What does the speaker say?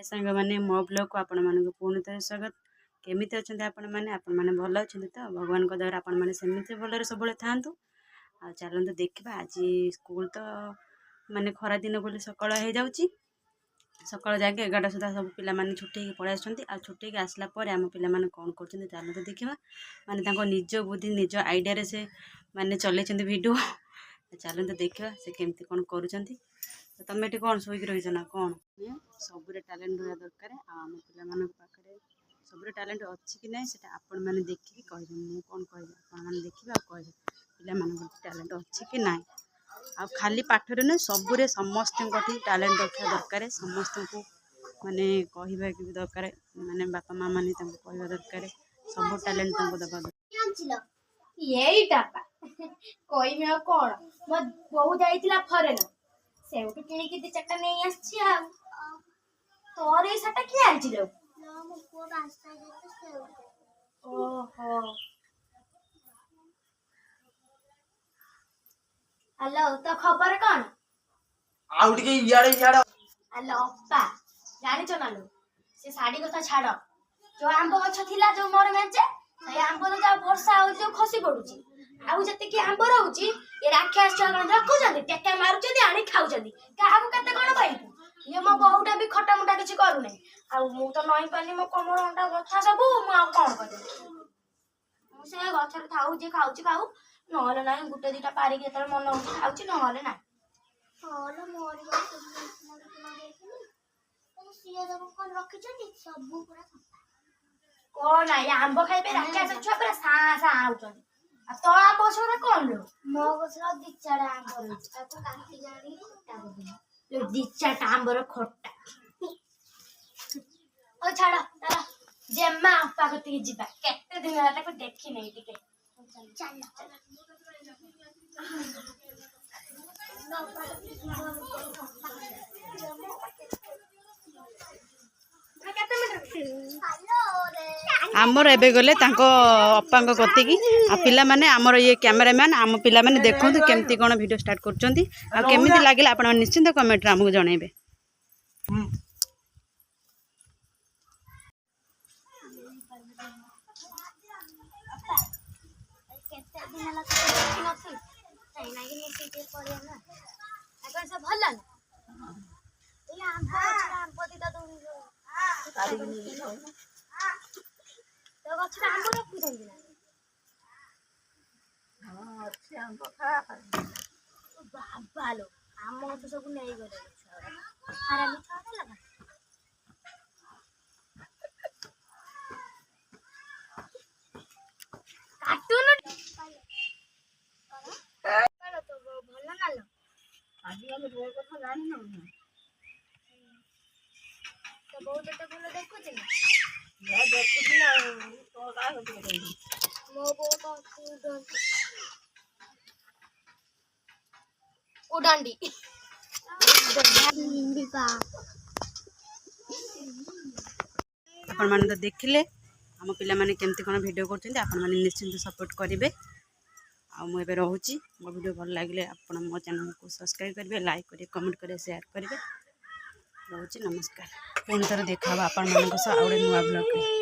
सांग मैंने मो ब्लॉग को आपण मानक पुणी थे स्वागत। केमी अच्छा आपण मैंने भल अच्छा तो भगवान द्वारा आपण मैंने सेमती भल सब था। आ चलते देखा आज स्कूल तो माने खरा दिन बोली सकाल हो जाऊँगी सकाल जाके 11टा सुधा सब पिला छुट्टी पलि आ छुट्टी आसला आम पे कौन कर चलते देखा माने निज बुद्धि निज आइडिया से माने चलते भिडियो चलते देखा से केमती कौन कर तुम ये कौन शोक रही ना कौन सबुरे टैलेंट रहा दरकार आम पे सबुरे टैलेंट अच्छी कि ना से आपण मैंने देखिए कह कौन कह देखिए कहे पे टैलेंट अच्छी कि ना आ खाली पाठर नुह सबुरे समस्त टैलेंट रखा दरकार समस्त को माने कहवा कि दरकार माने बापा माँ मैंने कहवा दरकार सब टैलेंट तुमको दबा सेउटू किणिकी 2-4टा नहीं आछि आ तोर ए साटा कि आनछिलो ना मो को रास्ता जे सेउटू ओहो हेलो तो खबर कोन आउट के याडे याडा हेलो अप्पा जानि छ ना लो से साड़ी कथा छाड़ जो आंब गछ थिला जो मोर मेचे से आंब तो जा वर्षा हो जो खसी पडुची आउ जते कि आंब रहउची ए राक्षस चगन रखु जंदी टेका मारु जंदी आनी खाउ जंदी काहा को कते कोन पाइबू ये मो बहुटा भी खटा मुटा किछि करू नै आ मु तो नई पानी मो कमर अंडा बथा सब मु आ कोन करे मु से गछर थाउ जे खाउची खाउ नहले नाही गुटे दिटा पारी के तले मन होची खाउची नहले ना होलो मोरी बस मोर न देखनी तो सिया जब कोन रखि जंदी सब पूरा कोन आ आंब खाइबे राक्षस छुआ पूरा सा सा आउचंदी आ तो आंब छोरा कोन लो मो गछरा 2-4 आंब रहउची ताको काटी जानी खट्टा करदी लो 2-4 आंब रो खट्टा ओ छाड़ तारा जेम्मा अपा कति जिबा केते दिन ला ताको देखि नै टिके चल आमर एबे गले अप्पा कतिकी आ पिला माने आमर ये कैमरामैन आम पिला माने देखंतु केमती कोन वीडियो स्टार्ट करचंती आ केमती लागिला आपण निश्चिंत कमेंट रे हमहु जणैबे। केते दिन ला देखि नथि तै नाही निसी के पड़िया ना अगर सब भल ना ए आंब दिदा दउनी तो गछरा आंब रखु दंदी ना हां अच्छे आंब खा बाबा लो आम तो सब नहीं गले छारा मी छाड़ा लगा कार्टून हेलो तो भल ना लो आज वाले बोल कथा जानि ना तो बहुत तो भल देखु छी ना देखु छी ना तो का होती मो बहुत उडांडी आपण माने तो देखिले आम पिला माने केमती कोन वीडियो करचंती आपण माने निश्चिंत सपोर्ट करिवे आ मु एबे रहूची मो वीडियो भल लागिले आपण मो चैनल को सब्सक्राइब करिवे लाइक करिवे कमेंट करिवे शेयर करिवे रहूची नमस्कार पुणी थोड़ा देखा आपण मानक आउे नुआ ब्लॉग।